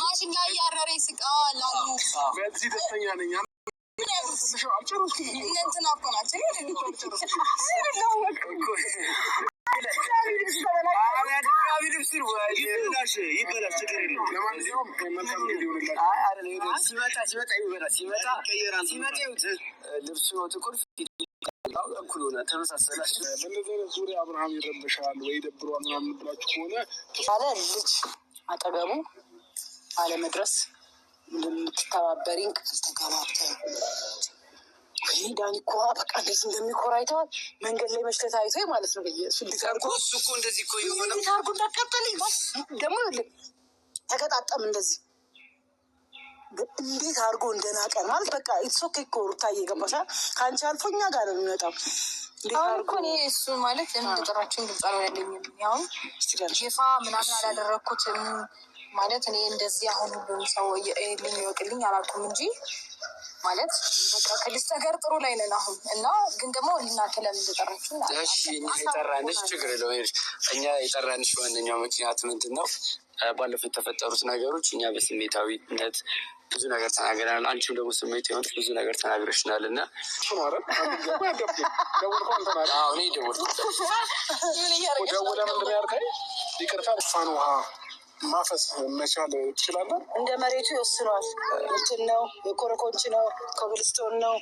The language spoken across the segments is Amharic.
ማሽን ጋር እያረረ ይስቃል አሉ። በዚህ ደስተኛ ነኝ። እንትና እኮ ናቸው። ዙሪያ አብርሃም ይረብሻል ወይ ደብሯል ምናምን ብላችሁ ከሆነ አለ ልጅ አጠገቡ አለመድረስ እንደምትተባበሪኝ ክፍል ተጋባተ ዳኒ እኮ በቃ እንደዚህ እንደሚኮራ አይተዋል። መንገድ ላይ መሽለት አይቶ ማለት ነው። በየሱ ሊታርጉ እሱ እኮ እንደዚህ እኮ የሆነ ሊታርጉ እንዳቀጠልኝ ደግሞ ተገጣጠም እንደዚህ እንዴት አድርጎ እንደናቀን ማለት በቃ ኢትሶኬ እኮ ሩታ እየገባሻ ከአንቺ አልፎ እኛ ጋር ነው የሚመጣው። አሁን እኮ እኔ እሱ ማለት ለምን እንደጠራችሁን ግልጽ አልሆነልኝም። ያሁን ይፋ ምናምን አላደረግኩትም ማለት እኔ እንደዚህ አሁን ሁሉም ሰው ልኝ ይወቅልኝ አላልኩም እንጂ ማለት በቃ ከልጅ ነገር ጥሩ ላይ ነን አሁን እና ግን ደግሞ እናንተ ለምን እንደጠራችሁ? እሺ የጠራንሽ ችግር የለውም። እኛ የጠራንሽ ዋነኛው ምክንያት ምንድን ነው? ባለፉት የተፈጠሩት ነገሮች እኛ በስሜታዊነት ብዙ ነገር ተናግረናል። አንቺም ደግሞ ስሜት የሆንሽ ብዙ ነገር ተናግረሽናል እና ማፈስ መቻል ትችላለህ። እንደ መሬቱ ይወስነዋል። እንትን ነው የኮረኮንች ነው ኮብልስቶን ነው።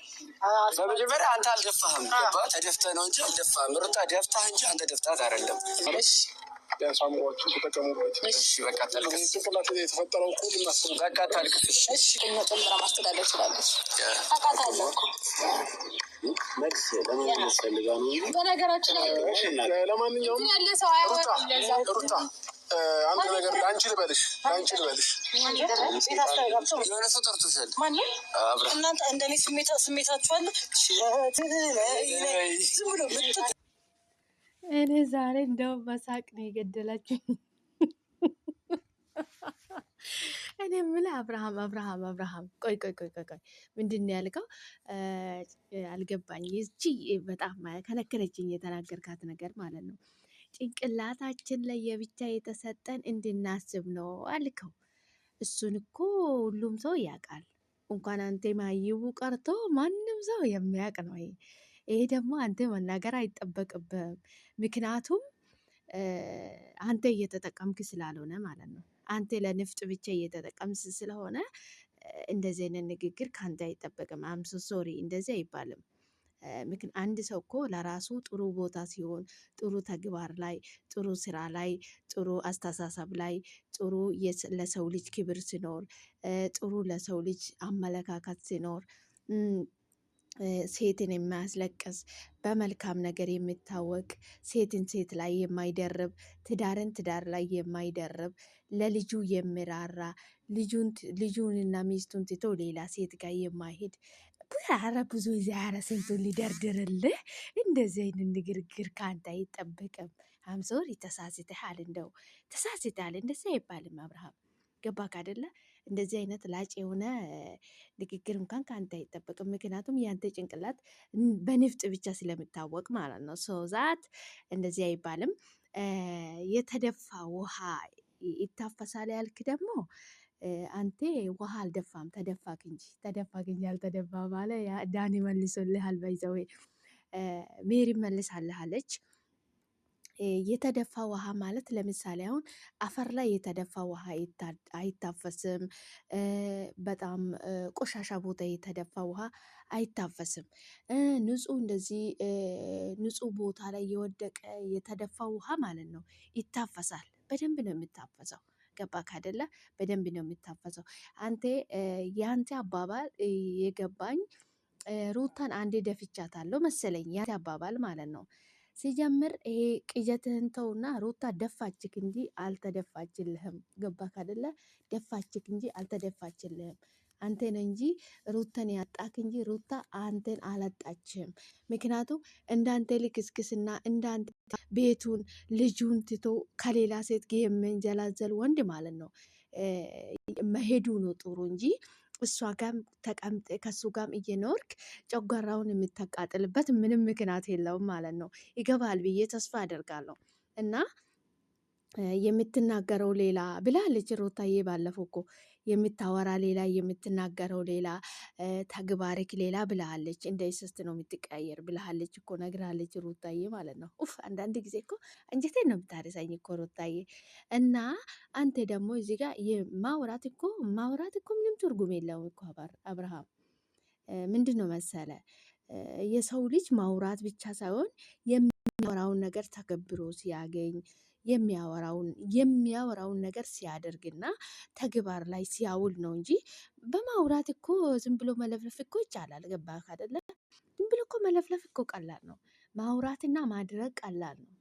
በመጀመሪያ አንተ አልደፋህም፣ ተደፍተህ ነው እንጂ አልደፋህም። ሩታ ደፍታህ እንጂ አንተ ደፍታት አይደለም። ቢያንስ አእምሯችን ተጠቀሙበት። እሺ በቃ ታልቅስ። ጭንቅላት የተፈጠረው እኮ ልናስብ በቃ ታልቅስ። እሺ ጨምራ ማስተዳደር ትችላለች። ታውቃታለህ እኮ መልስ ለምን ያስፈልጋል ነው። በነገራችን ላይ ለማንኛውም ያለ ሰው አይሆንም። ሩታ አንድ ነገር ለአንቺ ልበልሽ የሆነ ሰው ጠርቶሻል። እናንተ እንደኔ ስሜታችኋል። ዝም ብሎ እኔ ዛሬ እንደው በሳቅ ነው የገደላችኝ። እኔ የምልህ አብርሃም ቆይ ምንድን ነው ያልከው? አልገባኝ። ይቺ በጣም ከነከረችኝ የተናገርካት ነገር ማለት ነው። ጭንቅላታችን ላይ የብቻ የተሰጠን እንድናስብ ነው አልከው። እሱን እኮ ሁሉም ሰው ያውቃል። እንኳን አንተ ማይቡ ቀርቶ ማንም ሰው የሚያውቅ ነው። ይሄ ደግሞ አንተ መናገር አይጠበቅብህም። ምክንያቱም አንተ እየተጠቀምክ ስላልሆነ ማለት ነው። አንተ ለንፍጥ ብቻ እየተጠቀምስ ስለሆነ እንደዚህ አይነት ንግግር ከአንተ አይጠበቅም። አምሶ ሶሪ እንደዚህ አይባልም። ምክንያት አንድ ሰው እኮ ለራሱ ጥሩ ቦታ ሲሆን፣ ጥሩ ተግባር ላይ፣ ጥሩ ስራ ላይ፣ ጥሩ አስተሳሰብ ላይ፣ ጥሩ ለሰው ልጅ ክብር ሲኖር፣ ጥሩ ለሰው ልጅ አመለካከት ሲኖር፣ ሴትን የሚያስለቅስ በመልካም ነገር የሚታወቅ ሴትን ሴት ላይ የማይደርብ ትዳርን ትዳር ላይ የማይደርብ ለልጁ የሚራራ ልጁንና ሚስቱን ትቶ ሌላ ሴት ጋር የማይሄድ ኧረ ብዙ ዛሬ ስንቱን ሊደርድርልህ። እንደዚህ አይነት ንግግር ከአንተ አይጠበቅም። አምሶሪ ተሳስተሃል፣ እንደው ተሳስተሃል። እንደዚህ አይባልም አብርሃም፣ ገባክ አይደለ? እንደዚህ አይነት ላጭ የሆነ ንግግር እንኳን ከአንተ አይጠበቅም። ምክንያቱም የአንተ ጭንቅላት በንፍጥ ብቻ ስለሚታወቅ ማለት ነው። ሰው ዛት እንደዚህ አይባልም። የተደፋ ውሃ ይታፈሳል ያልክ ደግሞ አንተ ውሃ አልደፋም ተደፋክ እንጂ አልተደፋ ባለ ዳኒ መልሶልሃል። ባይዘው ሜሪ መልሳለች። የተደፋ ውሃ ማለት ለምሳሌ አሁን አፈር ላይ የተደፋ ውሃ አይታፈስም። በጣም ቆሻሻ ቦታ የተደፋ ውሃ አይታፈስም። ንጹህ እንደዚህ ንጹህ ቦታ ላይ የወደቀ የተደፋ ውሃ ማለት ነው ይታፈሳል። በደንብ ነው የሚታፈሰው። ገባክ አይደለ? በደንብ ነው የሚታፈሰው። አንተ የአንተ አባባል የገባኝ ሩታን አንዴ ደፍቻታለሁ መሰለኝ። ያንተ አባባል ማለት ነው። ሲጀምር ይሄ ቅዠትህን ተውና ሩታ ደፋችክ እንጂ አልተደፋችልህም። ገባክ አይደለ? ደፋችክ እንጂ አልተደፋችልህም። አንተን እንጂ ሩታን ያጣክ እንጂ ሩታ አንተን አላጣችህም። ምክንያቱም እንዳንተ ልክስክስና እንዳንተ ቤቱን ልጁን ትቶ ከሌላ ሴት ጋር የሚንዘላዘል ወንድ ማለት ነው መሄዱ ነው ጥሩ እንጂ እሷ ጋም ተቀምጠ ከሱ ጋም እየኖርክ ጨጓራውን የምታቃጥልበት ምንም ምክንያት የለውም ማለት ነው። ይገባል ብዬ ተስፋ አደርጋለሁ። እና የምትናገረው ሌላ ብላለች ሩታዬ። ባለፈው እኮ የምታወራ ሌላ የምትናገረው ሌላ ተግባርክ ሌላ ብላለች። እንደ ስስት ነው የምትቀያየር ብላለች እኮ ነግራለች ሩታዬ ማለት ነው። ኡፍ አንዳንድ ጊዜ እኮ እንጀቴን ነው የምታርሰኝ እኮ ሩታዬ። እና አንተ ደግሞ እዚህ ጋር ማውራት እኮ ምንም ትርጉም የለውም እኮ አብርሃም። ምንድን ነው መሰለ የሰው ልጅ ማውራት ብቻ ሳይሆን የሚያወራውን ነገር ተከብሮ ሲያገኝ የሚያወራውን ነገር ሲያደርግና ተግባር ላይ ሲያውል ነው እንጂ በማውራት እኮ ዝም ብሎ መለፍለፍ እኮ ይቻላል። ገባህ አይደለ? ዝም ብሎ እኮ መለፍለፍ እኮ ቀላል ነው። ማውራትና ማድረግ ቀላል ነው።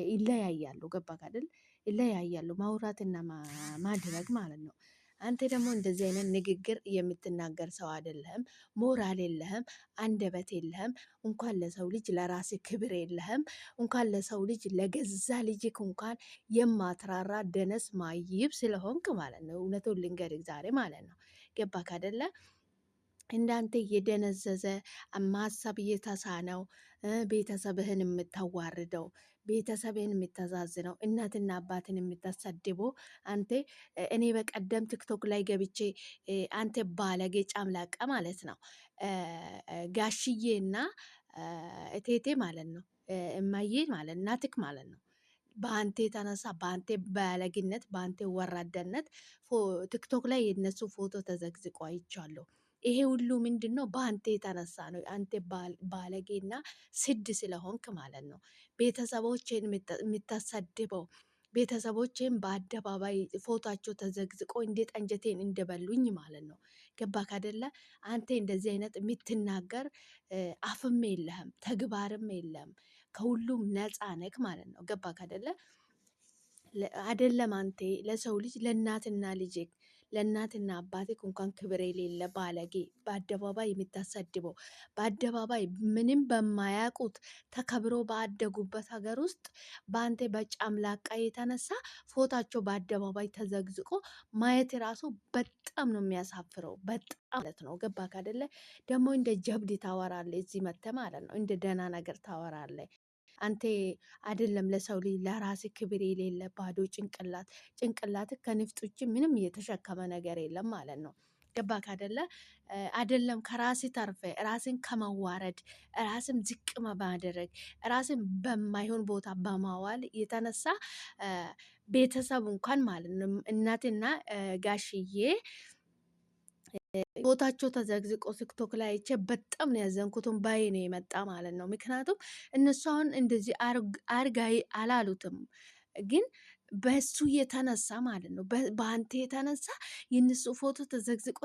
ይለያያሉ። ገባህ አይደል? ይለያያሉ ማውራትና ማድረግ ማለት ነው። አንተ ደግሞ እንደዚህ አይነት ንግግር የምትናገር ሰው አይደለህም። ሞራል የለህም፣ አንደበት የለህም። እንኳን ለሰው ልጅ ለራስ ክብር የለህም። እንኳን ለሰው ልጅ ለገዛ ልጅክ እንኳን የማትራራ ደነስ ማይብ ስለሆንክ ማለት ነው። እውነቱን ልንገርህ ዛሬ ማለት ነው። ገባክ አይደለ? እንዳንተ እየደነዘዘ ማሰብ እየተሳነው ቤተሰብህን የምታዋርደው ቤተሰብህን የምታዛዝነው እናትና አባትን የምታሳድበው አንተ። እኔ በቀደም ቲክቶክ ላይ ገብቼ አንተ ባለጌ ጫምላቃ ማለት ነው ጋሽዬና እቴቴ ማለት ነው እማዬ ማለት እናትክ ማለት ነው በአንተ የተነሳ በአንተ ባለጌነት በአንተ ወራዳነት ቲክቶክ ላይ የነሱ ፎቶ ተዘግዝቆ አይቻለሁ። ይሄ ሁሉ ምንድን ነው? በአንተ የተነሳ ነው። አንተ ባለጌና ስድ ስለሆንክ ማለት ነው። ቤተሰቦችን የምታሳድበው ቤተሰቦችን በአደባባይ ፎቶቸው ተዘግዝቆ እንዴት አንጀቴን እንደበሉኝ ማለት ነው። ገባክ አይደለ? አንተ እንደዚህ አይነት የምትናገር አፍም የለህም ተግባርም የለም። ከሁሉም ነፃ ነክ ማለት ነው። ገባክ አይደለ? አይደለም አንተ ለሰው ልጅ ለእናትና አባትህ እንኳን ክብር የሌለ ባለጌ በአደባባይ የምታሰድበው በአደባባይ ምንም በማያውቁት ተከብሮ ባደጉበት ሀገር ውስጥ በአንተ በጫምላቃ የተነሳ ፎታቸው በአደባባይ ተዘግዝቆ ማየት ራሱ በጣም ነው የሚያሳፍረው። በጣም ማለት ነው። ገባክ አይደለ? ደግሞ እንደ ጀብድ ታወራለ እዚህ መተ ማለት ነው። እንደ ደህና ነገር ታወራለ አንተ አይደለም ለሰው ልጅ ለራስ ክብር የሌለ ባዶ ጭንቅላት ከንፍጥ ውጭ ምንም የተሸከመ ነገር የለም ማለት ነው። ገባክ አይደለ? አይደለም ከራስ ተርፈ ራስን ከመዋረድ ራስን ዝቅ በማድረግ ራስን በማይሆን ቦታ በማዋል የተነሳ ቤተሰብ እንኳን ማለት ነው እናትና ጋሽዬ ቦታቸው ተዘግዝቆ ቲክቶክ ላይ አይቼ በጣም ነው ያዘንኩትን ባይ ነው የመጣ ማለት ነው። ምክንያቱም እነሱ አሁን እንደዚህ አርጋይ አላሉትም፣ ግን በሱ የተነሳ ማለት ነው በአንተ የተነሳ የነሱ ፎቶ ተዘግዝቆ